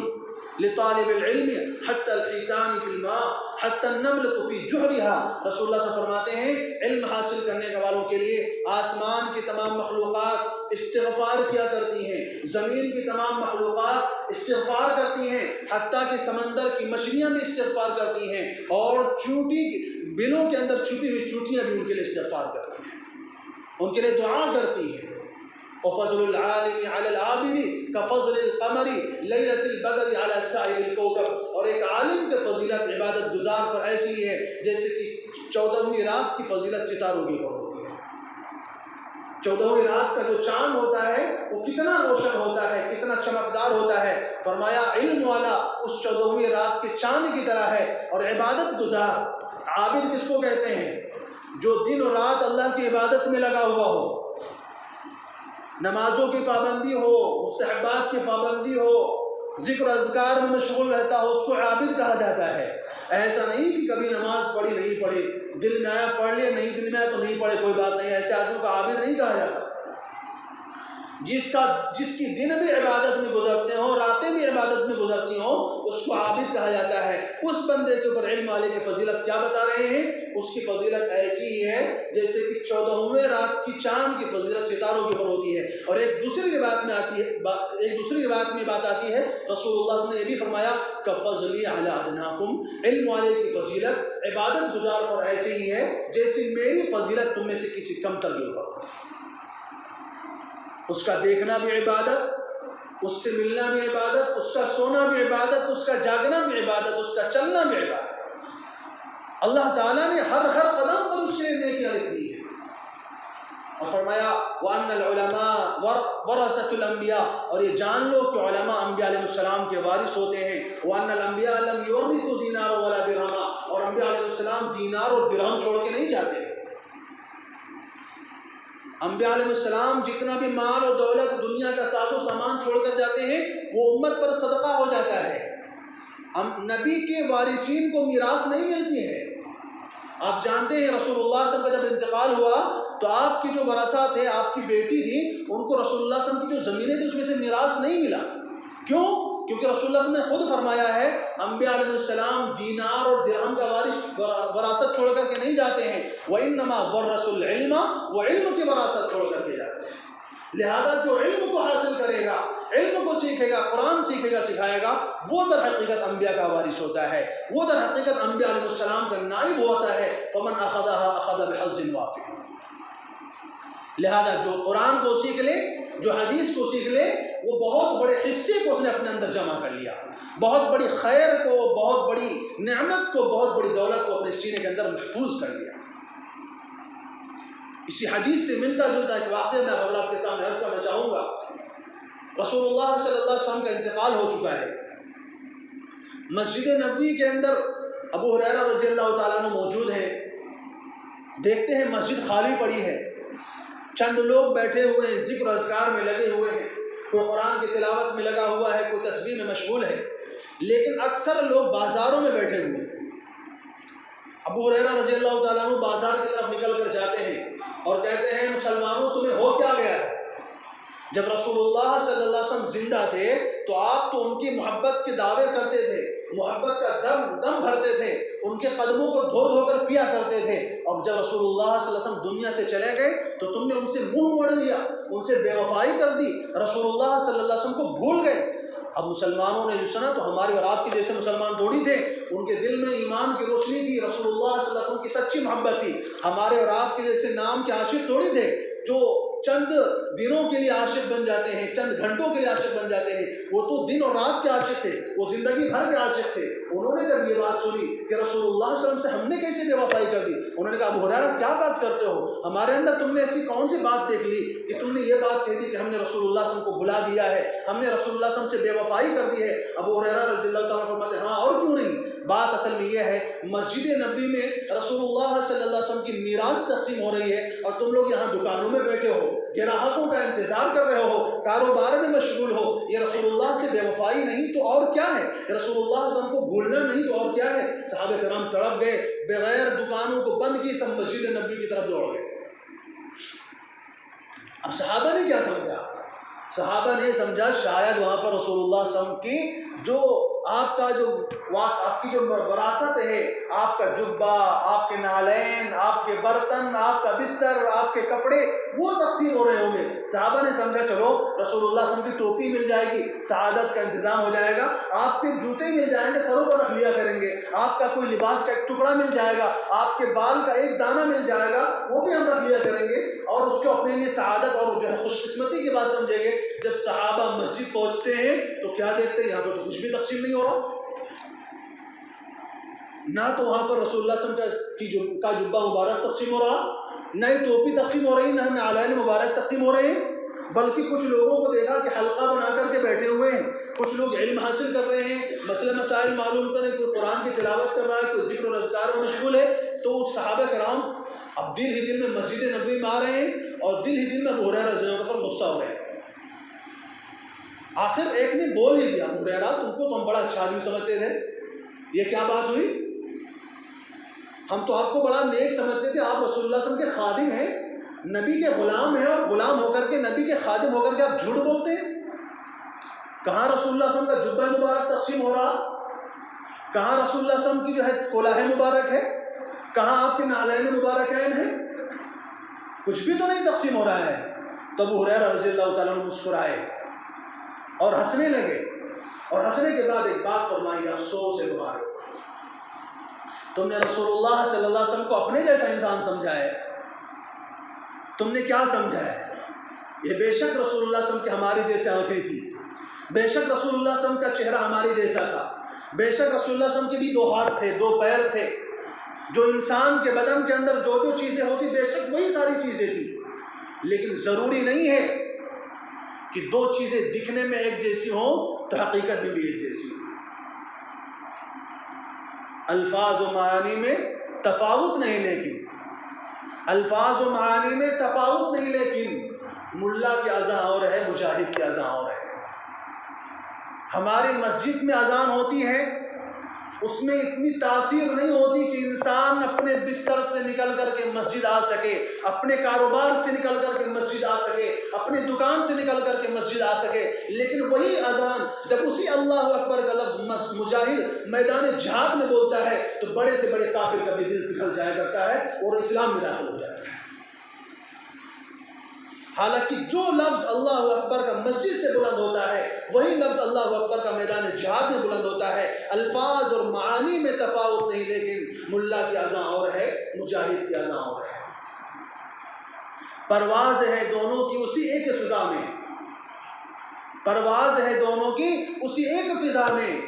لِطَالِبِ الْعِلْمِ حَتَّى الْحِيتَانِ فِي الْمَاءِ حَتَّى النَّمْلَةُ فِي جُحْرِهَا۔ رسول اللہ سے فرماتے ہیں علم حاصل کرنے کے والوں کے لیے آسمان کی تمام مخلوقات استغفار کیا کرتی ہیں، زمین کی تمام مخلوقات استغفار کرتی ہیں، حتیٰ کہ سمندر کی مچھلیاں بھی استغفار کرتی ہیں، اور چونٹی بلوں کے اندر چھپی ہوئی چونٹیاں بھی ان کے لیے استغفار کرتی ہیں، ان کے لیے دعا کرتی ہیں۔ وفضل العالم على العابد كفضل القمر ليلة البدر على سائر الكوكب، اور ایک عالم کی فضیلت عبادت گزار پر ایسی ہی ہے جیسے کہ 14ویں رات کی فضیلت ستاروں کی ہوتی ہے۔ 14ویں رات کا جو چاند ہوتا ہے وہ کتنا روشن ہوتا ہے، کتنا چمکدار ہوتا ہے، فرمایا علم والا اس 14ویں رات کے چاند کی طرح ہے۔ اور عبادت گزار، عابد کس کو کہتے ہیں؟ جو دن اور رات اللہ کی عبادت میں لگا ہوا ہو، نمازوں کی پابندی ہو، مستحبات کی پابندی ہو، ذکر اذکار میں مشغول رہتا ہو، اس کو عابد کہا جاتا ہے۔ ایسا نہیں کہ کبھی نماز پڑھی نہیں پڑھی، دل میں آیا پڑھ لیا، نہیں دل میں آیا تو نہیں پڑھے، کوئی بات نہیں، ایسے آدمی کو عابد نہیں کہا جاتا۔ جس کی دن بھی عبادت میں گزرتے ہوں، راتیں بھی عبادت میں گزرتی ہوں، اس کو عابد کہا جاتا ہے۔ اس بندے کے اوپر علم والے کی فضیلت کیا بتا رہے ہیں؟ اس کی فضیلت ایسی ہی ہے جیسے کہ 14ویں رات کی چاند کی فضیلت ستاروں کے اوپر ہوتی ہے۔ اور ایک دوسری روایت میں بات آتی ہے، رسول اللہ صلی اللہ علیہ وسلم نے یہ بھی فرمایا کفضلی علی ادناکم، علم والے کی فضیلت عبادت گزار پر ایسی ہی ہے جیسے میری فضیلت تم میں سے کسی کم تر کے اوپر ہوتی ہے۔ اس کا دیکھنا بھی عبادت، اس سے ملنا بھی عبادت، اس کا سونا بھی عبادت، اس کا جاگنا بھی عبادت، اس کا چلنا بھی عبادت۔ اللہ تعالیٰ نے ہر قدم پر اس کے لیے نیکیاں لکھ دی ہیں، اور فرمایا وَأَنَّ الْعُلَمَاءَ وَرَثَةُ الْأَنْبِيَاءِ، اور یہ جان لو کہ علماء انبیاء علیہ السلام کے وارث ہوتے ہیں۔ وَأَنَّ الْأَنْبِيَاءَ لَمْ يُوَرِّثُوا دِينَارًا وَلَا دِرْهَمًا، اور انبیاء علیہ السلام دینار اور درہم چھوڑ کے نہیں جاتے۔ انبیاء علیہ السلام جتنا بھی مال اور دولت دنیا کا ساز و سامان چھوڑ کر جاتے ہیں وہ امت پر صدقہ ہو جاتا ہے۔ نبی کے وارثین کو میراث نہیں ملتی ہے۔ آپ جانتے ہیں رسول اللہ صلی اللہ علیہ وسلم کا جب انتقال ہوا تو آپ کی جو ورثہ تھے، آپ کی بیٹی تھی، ان کو رسول اللہ صلی اللہ علیہ وسلم کی جو زمینیں تھیں اس میں سے میراث نہیں ملا۔ کیوں؟ کیونکہ رسول اللہ صلی اللہ علیہ وسلم نے خود فرمایا ہے انبیاء علیہ السلام دینار اور درہم کا وراثت چھوڑ کر کے نہیں جاتے ہیں، وَإِنَّمَا وَرَّثُوا الْعِلْمَ، وہ علم کی وراثت چھوڑ کر کے جاتے ہیں۔ لہذا جو علم کو حاصل کرے گا، علم کو سیکھے گا، قرآن سیکھے گا، سکھائے گا، وہ در حقیقت انبیاء کا وارث ہوتا ہے، وہ در حقیقت انبیاء علیہ السلام کا نائب ہوتا ہے۔ فَمَنْ أَخَذَهَا أَخَذَ بِحَظٍّ وَافِرٍ۔ لہذا جو قرآن کو سیکھ لے، جو حدیث کو سیکھ لے، وہ بہت بڑے حصے کو اس نے اپنے اندر جمع کر لیا، بہت بڑی خیر کو، بہت بڑی نعمت کو، بہت بڑی دولت کو اپنے سینے کے اندر محفوظ کر لیا۔ اسی حدیث سے ملتا جلتا ایک واقعہ میں آپ کے سامنے عرض کرنا چاہوں گا۔ رسول اللہ صلی اللہ علیہ وسلم کا انتقال ہو چکا ہے، مسجد نبوی کے اندر ابو ہریرہ رضی اللہ تعالیٰ عنہ موجود ہیں، دیکھتے ہیں مسجد خالی پڑی ہے، چند لوگ بیٹھے ہوئے ہیں، ذکر اذکار میں لگے ہوئے ہیں۔ کوئی قرآن کی تلاوت میں لگا ہوا ہے، کوئی تسبیح میں مشغول ہے، لیکن اکثر لوگ بازاروں میں بیٹھے ہوئے ہیں۔ ابو ہریرہ رضی اللہ تعالیٰ عنہ بازار کی طرف نکل کر جاتے ہیں اور کہتے ہیں مسلمانوں تمہیں ہو کیا گیا ہے؟ جب رسول اللہ صلی اللہ علیہ وسلم زندہ تھے تو آپ تو ان کی محبت کے دعوے کرتے تھے، محبت کا دم بھرتے تھے، ان کے قدموں کو دھو دھو کر پیا کرتے تھے، اور جب رسول اللہ صلی اللہ علیہ وسلم دنیا سے چلے گئے تو تم نے ان سے منہ موڑ لیا، ان سے بے وفائی کر دی، رسول اللہ صلی اللہ علیہ وسلم کو بھول گئے۔ اب مسلمانوں نے جو سنا تو ہمارے اور آپ کے جیسے مسلمان تھوڑی تھے، ان کے دل میں ایمان کی روشنی تھی، رسول اللہ صلی اللہ علیہ وسلم کی سچی محبت تھی۔ ہمارے اور آپ کے جیسے نام کے عاشق تھوڑی تھے جو چند دنوں کے لیے عاشق بن جاتے ہیں، چند گھنٹوں کے لیے عاشق بن جاتے ہیں، وہ تو دن اور رات کے عاشق تھے، وہ زندگی بھر کے عاشق تھے۔ انہوں نے جب یہ بات سنی کہ رسول اللہ صلی اللہ علیہ وسلم سے ہم نے کیسے بے وفائی کر دی، انہوں نے کہا ابو ہریرہ کیا بات کرتے ہو، ہمارے اندر تم نے ایسی کون سی بات دیکھ لی کہ تم نے یہ بات کہہ دی کہ ہم نے رسول اللہ صلی اللہ علیہ وسلم کو بھلا دیا ہے، ہم نے رسول اللہ صلی اللہ علیہ وسلم سے بے وفائی کر دی ہے۔ ابو ہریرہ رضی اللہ تعالیٰ فرماتے ہیں ہاں اور کیوں نہیں، بات اصل میں یہ ہے مسجد نبوی میں رسول اللہ صلی اللہ علیہ وسلم کی میراث تقسیم ہو رہی ہے اور تم لوگ یہاں دکانوں میں بیٹھے ہو، گراہکوں کا انتظار کر رہے ہو، کاروبار میں مشغول ہو، یہ رسول اللہ سے بے وفائی نہیں تو اور کیا ہے، رسول اللہ صلی اللہ علیہ وسلم کو بھولنا نہیں تو اور کیا ہے۔ صحابہ کرام تڑپ گئے، بغیر دکانوں کو بند کی سب مسجد نبوی کی طرف دوڑ گئے۔ اب صحابہ نے کیا سمجھا؟ صحابہ نے سمجھا شاید وہاں پر رسول اللہ صلی اللہ علیہ وسلم کی جو آپ کی جو وراثت ہے، آپ کا جبہ، آپ کے نالین، آپ کے برتن، آپ کا بستر، آپ کے کپڑے، وہ تقسیم ہو رہے ہوں گے۔ صحابہ نے سمجھا چلو رسول اللہ صلی اللہ علیہ وسلم کی ٹوپی مل جائے گی، سعادت کا انتظام ہو جائے گا، آپ کے جوتے مل جائیں گے، سروں پر رکھ لیا کریں گے، آپ کا کوئی لباس کا ایک ٹکڑا مل جائے گا، آپ کے بال کا ایک دانہ مل جائے گا، وہ بھی ہم رکھ لیا کریں گے اور اس کو اپنے لیے سعادت اور جو ہے خوش قسمتی کی بات سمجھیں گے۔ جب صحابہ مسجد پہنچتے ہیں تو کیا دیکھتے ہیں؟ یہاں پر تو کچھ بھی تقسیم نہیں ہو رہا، نہ تو وہاں پر رسول اللہ صلی اللہ علیہ وسلم کا جبہ مبارک تقسیم ہو رہا، نہ ہی ٹوپی تقسیم ہو رہی، نہ نالین مبارک تقسیم ہو رہے ہیں، بلکہ کچھ لوگوں کو دیکھا کہ حلقہ بنا کر کے بیٹھے ہوئے ہیں، کچھ لوگ علم حاصل کر رہے ہیں، مسئلہ مسائل معلوم کر رہے ہیں، کوئی قرآن کی تلاوت کر رہا ہے، کوئی ذکر و اذکار میں مشغول ہے۔ تو صحابہ کرام اب دل ہی دل میں مسجد نبوی میں آ رہے ہیں اور دل ہی دل میں ابو ہریرہ رضی اللہ عنہ پر غصہ ہو رہے ہیں۔ آخر ایک نے بول ہی دیا ابو ہریرہ تم کو تو ہم بڑا اچھا آدمی سمجھتے تھے، یہ کیا بات ہوئی؟ ہم تو آپ کو بڑا نیک سمجھتے تھے، آپ رسول اللہ صلی اللہ علیہ وسلم کے خادم ہیں، نبی کے غلام ہیں، اور غلام ہو کر کے نبی کے خادم ہو کر کے آپ جھوٹ بولتے ہیں۔ کہاں رسول اللہ صلی اللہ علیہ وسلم کا جبہ مبارک تقسیم ہو رہا، کہاں رسول اللہ صلی اللہ علیہ وسلم کی جو ہے کلاه مبارک ہے، کہاں آپ کے نالین مبارکین ہیں، کچھ بھی تو نہیں تقسیم ہو رہا ہے۔ تو ابو ہریرہ رضی اللہ تعالیٰ عنہ مسکرائے اور ہنسنے لگے، اور ہنسنے کے بعد ایک بات فرمائی، افسوس ہے تمہارے، تم نے رسول اللہ صلی اللہ علیہ وسلم کو اپنے جیسا انسان سمجھا ہے، تم نے کیا سمجھا ہے؟ یہ بے شک رسول اللہ صلی اللہ علیہ وسلم کی ہماری جیسے آنکھیں تھی، بے شک رسول اللہ صلی اللہ علیہ وسلم کا چہرہ ہماری جیسا تھا، بے شک رسول اللہ صلی اللہ علیہ وسلم کے بھی 2 ہاتھ تھے، 2 پیر تھے، جو انسان کے بدن کے اندر جو جو چیزیں ہوتی بے شک وہی ساری چیزیں تھیں، لیکن ضروری نہیں ہے کہ 2 چیزیں دکھنے میں ایک جیسی ہوں تو حقیقت میں بھی ایک جیسی ہوں۔ الفاظ و معانی میں تفاوت نہیں، لیکن الفاظ و معانی میں تفاوت نہیں، لیکن ملا کی اذان اور ہے، مجاہد کی اذان اور ہے۔ ہماری مسجد میں اذان ہوتی ہے، اس میں اتنی تاثیر نہیں ہوتی کہ انسان اپنے بستر سے نکل کر کے مسجد آ سکے، اپنے کاروبار سے نکل کر کے مسجد آ سکے، اپنے دکان سے نکل کر کے مسجد آ سکے، لیکن وہی اذان جب اسی اللہ اکبر کا لفظ مجاہد میدان جہاد میں بولتا ہے تو بڑے سے بڑے کافر کا بھی دل پگھل جایا کرتا ہے اور اسلام میں داخل ہو جاتا ہے۔ حالانکہ جو لفظ اللہ اکبر کا مسجد سے بلند ہوتا ہے وہی لفظ اللہ اکبر کا میدان جہاد میں بلند ہوتا ہے۔ الفاظ اور معانی میں تفاوت نہیں، لیکن ملا کی اذان اور ہے، مجاہد کی اذان اور ہے۔ پرواز ہے دونوں کی اسی ایک فضا میں، پرواز ہے دونوں کی اسی ایک فضا میں،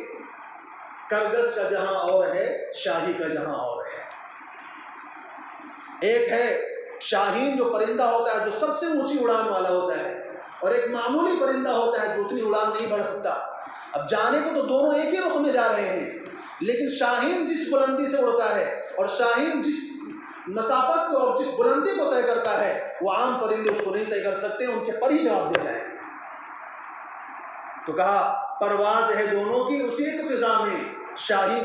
کرگس کا جہاں اور ہے، شاہی کا جہاں اور ہے۔ ایک ہے شاہین جو پرندہ ہوتا ہے جو سب سے اونچی اڑان والا ہوتا ہے، اور ایک معمولی پرندہ ہوتا ہے جو اتنی اڑان نہیں بڑھ سکتا۔ اب جانے کو تو دونوں ایک ہی رخ میں جا رہے ہیں، لیکن شاہین جس بلندی سے اڑتا ہے اور شاہین جس مسافت کو اور جس بلندی کو طے کرتا ہے وہ عام پرندے اس کو نہیں طے کر سکتے، ان کے پر ہی جواب دے جائیں۔ تو کہا پرواز ہے دونوں کی اسی ایک فضا میں، شاہی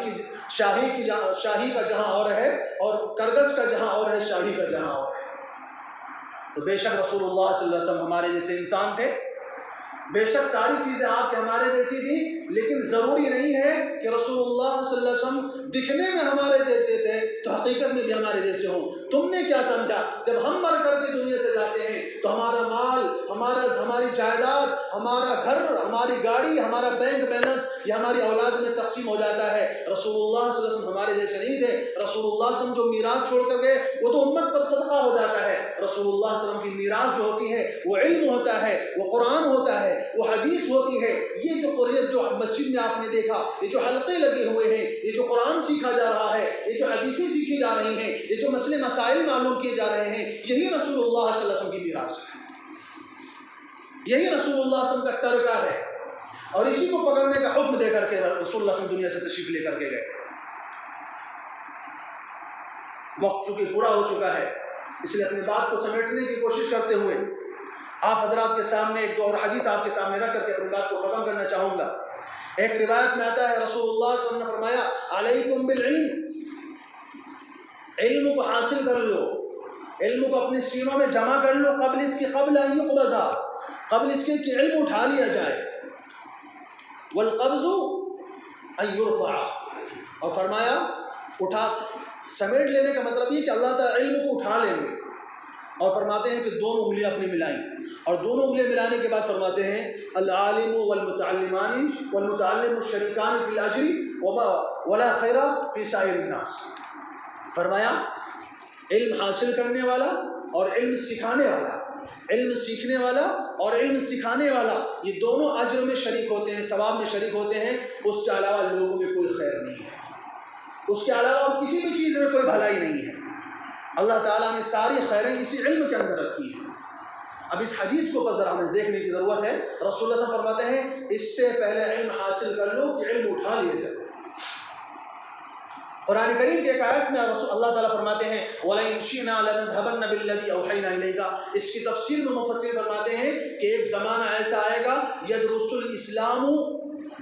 کا جہاں اور ہے اور کرگس کا جہاں اور ہے، شاہی کا جہاں اور ہے۔ تو بے شک رسول اللہ صلی اللہ علیہ وسلم ہمارے جیسے انسان تھے، بے شک ساری چیزیں آپ کے ہمارے جیسی تھی، لیکن ضروری نہیں ہے کہ رسول اللہ صلی اللہ علیہ وسلم دکھنے میں ہمارے جیسے تھے تو حقیقت میں بھی ہمارے جیسے ہوں۔ تم نے کیا سمجھا جب ہم مر کر کے دنیا سے جاتے ہیں تو ہمارا مال، ہماری جائیداد، ہمارا گھر، ہماری گاڑی، ہمارا بینک بیلنس یہ ہماری اولاد میں تقسیم ہو جاتا ہے؟ رسول اللہ صلی اللہ علیہ وسلم ہمارے جیسے نہیں تھے۔ رسول اللہ صلی اللہ علیہ وسلم جو میراث چھوڑ کر گئے وہ تو امت پر صدقہ ہو جاتا ہے۔ رسول اللہ صلی اللہ علیہ وسلم کی میراث جو ہوتی ہے وہ علم ہوتا ہے، وہ قرآن ہوتا ہے، وہ حدیث ہوتی ہے۔ یہ جو مسجد میں آپ نے دیکھا، یہ جو حلقے لگے ہوئے ہیں، یہ جو قرآن سیکھا جا رہا ہے، یہ جو حدیثیں سیکھی جا رہی ہیں، یہ جو مسئلے مسائل معلوم کیے جا رہے ہیں، یہی رسول اللہ صلی اللہ علیہ وسلم کی میراث ہے، یہی رسول اللہ صلی اللہ علیہ وسلم کا ترکہ ہے، اور اسی کو پکڑنے کا حکم دے کر کے رسول اللہ صلی اللہ علیہ وسلم دنیا سے تشریف لے کر کے گئے۔ وقت چونکہ پورا ہو چکا ہے، اس لیے اپنی بات کو سمیٹنے کی کوشش کرتے ہوئے آپ حضرات کے سامنے ایک دو اور حدیث آپ کے سامنے رکھ کر کے اپنی بات کو ختم کرنا چاہوں گا۔ ایک روایت میں آتا ہے رسول اللہ صلی اللہ علیہ وسلم نے فرمایا علیکم بالعلم، علم کو حاصل کر لو، علم کو اپنے سینوں میں جمع کر لو، قبل ان یقبض، قبل اس کے کہ علم اٹھا لیا جائے، والقبض ان یرفع، اور فرمایا اٹھا سمیٹ لینے کا مطلب یہ کہ اللہ تعالیٰ علم کو اٹھا لیں گے، اور فرماتے ہیں کہ دونوں انگلیاں اپنی ملائیں، اور دونوں انگلیاں ملانے کے بعد فرماتے ہیں العالم والمتعلمان والمتعلم الشریکان فی الاجر ولا خیر فی سائر الناس۔ فرمایا علم حاصل کرنے والا اور علم سکھانے والا، علم سیکھنے والا اور علم سکھانے والا، یہ دونوں اجر میں شریک ہوتے ہیں، ثواب میں شریک ہوتے ہیں، اس کے علاوہ لوگوں میں کوئی خیر نہیں ہے، اس کے علاوہ اور کسی بھی چیز میں کوئی بھلائی نہیں ہے۔ اللہ تعالیٰ نے ساری خیریں اسی علم کے اندر رکھی ہیں۔ اب اس حدیث کو ذرا ہمیں دیکھنے کی ضرورت ہے۔ رسول اللہ صلی اللہ علیہ وسلم فرماتے ہیں اس سے پہلے علم حاصل کر لو کہ علم اٹھا لیا جائے۔ قرآن کریم کی ایک آیت میں اللہ تعالیٰ فرماتے ہیں وَلَئِن شِئْنَا لَنَذْهَبَنَّ بِالَّذِي أَوْحَيْنَا إِلَيْكَ، اس کی تفسیر میں مفسرین فرماتے ہیں کہ ایک زمانہ ایسا آئے گا يَدْرُسُ الْإِسْلَامُ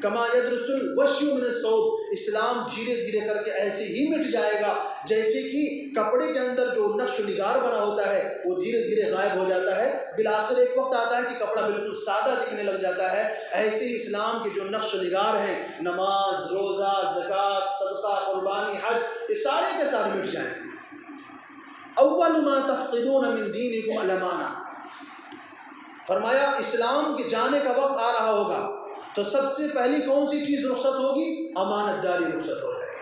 کما یدرس الوشی من الثوب، اسلام دھیرے دھیرے کر کے ایسے ہی مٹ جائے گا جیسے کہ کپڑے کے اندر جو نقش و نگار بنا ہوتا ہے وہ دھیرے دھیرے غائب ہو جاتا ہے، بالآخر ایک وقت آتا ہے کہ کپڑا بالکل سادہ دکھنے لگ جاتا ہے۔ ایسے ہی اسلام کے جو نقش و نگار ہیں، نماز، روزہ، زکوٰۃ، صدقہ، قربانی، حج، یہ سارے کے سارے مٹ جائیں گے۔ اول ما تفقدون من دینکم الامانہ، فرمایا اسلام کے جانے کا وقت آ رہا ہوگا تو سب سے پہلی کون سی چیز رخصت ہوگی؟ امانت داری رخصت ہو جائے گی۔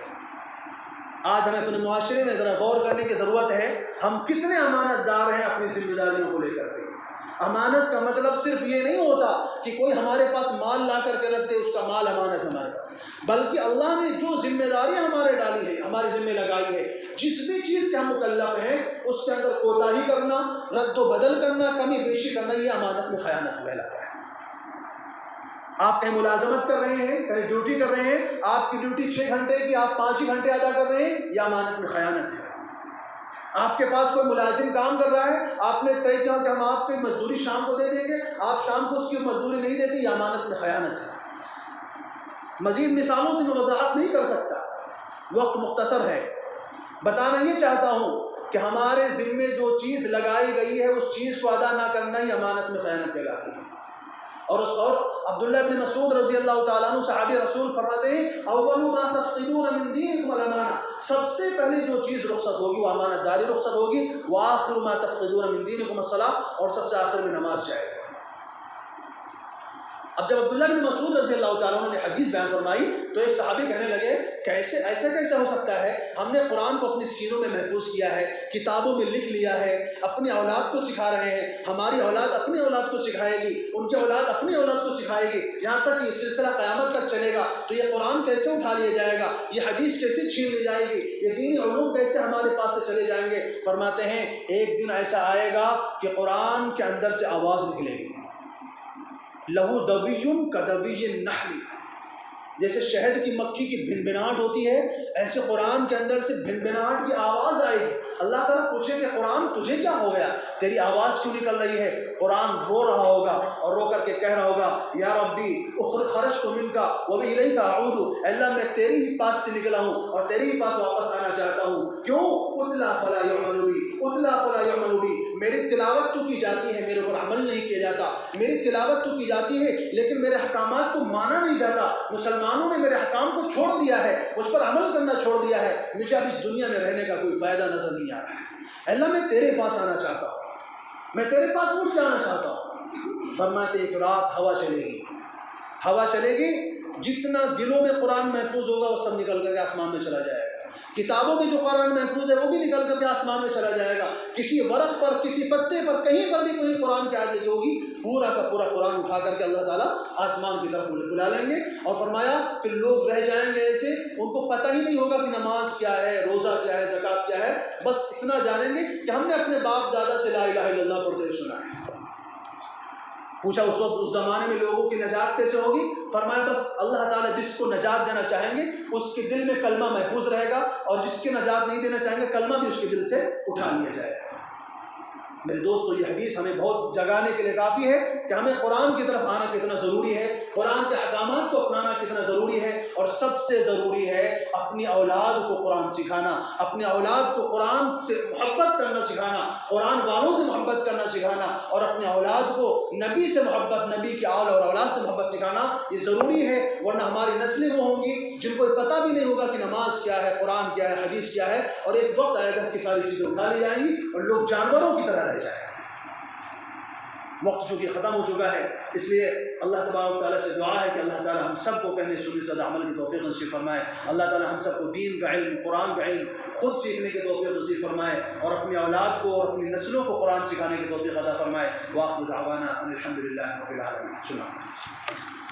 آج ہمیں اپنے معاشرے میں ذرا غور کرنے کی ضرورت ہے، ہم کتنے امانت دار ہیں اپنی ذمہ داریوں کو لے کر کے۔ امانت کا مطلب صرف یہ نہیں ہوتا کہ کوئی ہمارے پاس مال لا کر کے رکھ دے، اس کا مال امانت ہے ہمارے پاس، بلکہ اللہ نے جو ذمہ داریاں ہمارے ڈالی ہے، ہماری ذمہ لگائی ہے، جس بھی چیز کے ہم مکلف ہیں اس کے اندر کوتاہی کرنا، رد و بدل کرنا، کمی بیشی کرنا، یہ امانت میں خیانت کہلاتا ہے۔ آپ کہیں ملازمت کر رہے ہیں، کہیں ڈیوٹی کر رہے ہیں، آپ کی ڈیوٹی 6 گھنٹے کی، آپ 5 ہی گھنٹے ادا کر رہے ہیں، یہ امانت میں خیانت ہے۔ آپ کے پاس کوئی ملازم کام کر رہا ہے، آپ نے طے کیا کہ ہم آپ کی مزدوری شام کو دے دیں گے، آپ شام کو اس کی مزدوری نہیں دیتے، یہ امانت میں خیانت ہے۔ مزید مثالوں سے میں وضاحت نہیں کر سکتا، وقت مختصر ہے۔ بتانا یہ چاہتا ہوں کہ ہمارے ذمے جو چیز لگائی گئی ہے اس چیز کو ادا نہ کرنا ہی امانت میں خیانت کہلاتی ہے۔ اور عبداللہ بن مسعود رضی اللہ تعالیٰ عنہ صحابی رسول فرماتے ہیں اول ما تفقدون من دینکم الامانہ، سب سے پہلے جو چیز رخصت ہوگی وہ امانت داری رخصت ہوگی، وآخر ما تفقدون من دینکم الصلاۃ، اور سب سے آخر میں نماز جائے گا۔ اب جب عبداللہ بن مسعود رضی اللہ تعالیٰ عنہ نے حدیث بیان فرمائی تو ایک صحابی کہنے لگے کیسے ایسا کیسے ہو سکتا ہے؟ ہم نے قرآن کو اپنے سینوں میں محفوظ کیا ہے، کتابوں میں لکھ لیا ہے، اپنی اولاد کو سکھا رہے ہیں، ہماری اولاد اپنی اولاد کو سکھائے گی، ان کی اولاد اپنی اولاد کو سکھائے گی، یہاں تک یہ سلسلہ قیامت تک چلے گا، تو یہ قرآن کیسے اٹھا لیا جائے گا؟ یہ حدیث کیسے چھین لی جائے گی؟ یہ دینی علوم کیسے ہمارے پاس سے چلے جائیں گے؟ فرماتے ہیں ایک دن ایسا آئے گا کہ قرآن کے اندر سے آواز نکلے گی، لہو دوی کدوی النحل، جیسے شہد کی مکھی کی بھنبھناہٹ ہوتی ہے، ایسے قرآن کے اندر سے بھنبھناہٹ کی آواز آئے گی۔ اللہ تعالیٰ پوچھے کہ قرآن تجھے کیا ہو گیا، تیری آواز کیوں نکل رہی ہے؟ قرآن رو رہا ہوگا اور رو کر کے کہہ رہا ہوگا یا ربی خرجت منک والیک اعود، اللہ میں تیری ہی پاس سے نکلا ہوں اور تیری ہی پاس واپس آنا چاہتا ہوں۔ کیوں؟ اتلا فلا یعمل بی، اتلا فلا یعمل بی، میری تلاوت تو کی جاتی ہے، میرے اوپر عمل نہیں کیا جاتا، میری تلاوت تو کی جاتی ہے لیکن میرے احکامات کو مانا نہیں جاتا، مسلمانوں نے میرے احکام کو چھوڑ دیا ہے، مجھ پر عمل کرنا چھوڑ دیا ہے، مجھے اب اس دنیا میں رہنے کا کوئی فائدہ نظر نہیں آ رہا ہے۔ اللہ میں تیرے پاس آنا چاہتا ہوں، میں تیرے پاس اٹھ جانا چاہتا ہوں۔ فرماتے ایک رات ہوا چلے گی، ہوا چلے گی، جتنا دلوں میں قرآن محفوظ ہوگا وہ سب نکل کر کے آسمان میں چلا جائے گا، کتابوں میں جو قرآن محفوظ ہے وہ بھی نکل کر کے آسمان میں چلا جائے گا، کسی ورق پر کسی پتے پر کہیں پر بھی کوئی قرآن کی آیت لکھی ہوگی، پورا کا پورا قرآن اٹھا کر کے اللہ تعالیٰ آسمان کی طرف بلا لیں گے، اور فرمایا پھر لوگ رہ جائیں گے ایسے، ان کو پتہ ہی نہیں ہوگا کہ نماز کیا ہے، روزہ کیا ہے، زکوٰۃ کیا ہے، بس اتنا جانیں گے کہ ہم نے اپنے باپ دادا سے لا الہ الا اللہ پڑھتے ہوئے سنا ہے۔ پوچھا اس وقت اس زمانے میں لوگوں کی نجات کیسے ہوگی؟ فرمایا بس اللہ تعالیٰ جس کو نجات دینا چاہیں گے اس کے دل میں کلمہ محفوظ رہے گا، اور جس کے نجات نہیں دینا چاہیں گے کلمہ بھی اس کے دل سے اٹھا لیا جائے گا۔ میرے دوستو یہ حدیث ہمیں بہت جگانے کے لیے کافی ہے کہ ہمیں قرآن کی طرف آنا کتنا ضروری ہے، قرآن کے احکامات کو اپنانا کتنا ضروری ہے، اور سب سے ضروری ہے اپنی اولاد کو قرآن سکھانا، اپنی اولاد کو قرآن سے محبت کرنا سکھانا، قرآن والوں سے محبت کرنا سکھانا، اور اپنے اولاد کو نبی سے محبت، نبی کی آل اور اولاد سے محبت سکھانا یہ ضروری ہے، ورنہ ہماری نسلیں وہ ہوں گی جن کو پتہ بھی نہیں ہوگا کہ نماز کیا ہے، قرآن کیا ہے، حدیث کیا ہے، اور ایک وقت آئے گا اس کی ساری چیزیں اٹھا لی جائیں گی اور لوگ جانوروں کی طرح رہ جائیں گے۔ وقت چونکہ ختم ہو چکا ہے، اس لیے اللہ تبارک و تعالیٰ سے دعا ہے کہ اللہ تعالیٰ ہم سب کو کہنے سننے سے عمل کی توفیق نصیب فرمائے، اللہ تعالیٰ ہم سب کو دین کا علم، قرآن کا علم خود سیکھنے کی توفیق نصیب فرمائے، اور اپنی اولاد کو اور اپنی نسلوں کو قرآن سکھانے کی توفیق عطا فرمائے۔ وآخر دعوانا ان الحمد للہ رب العالمین۔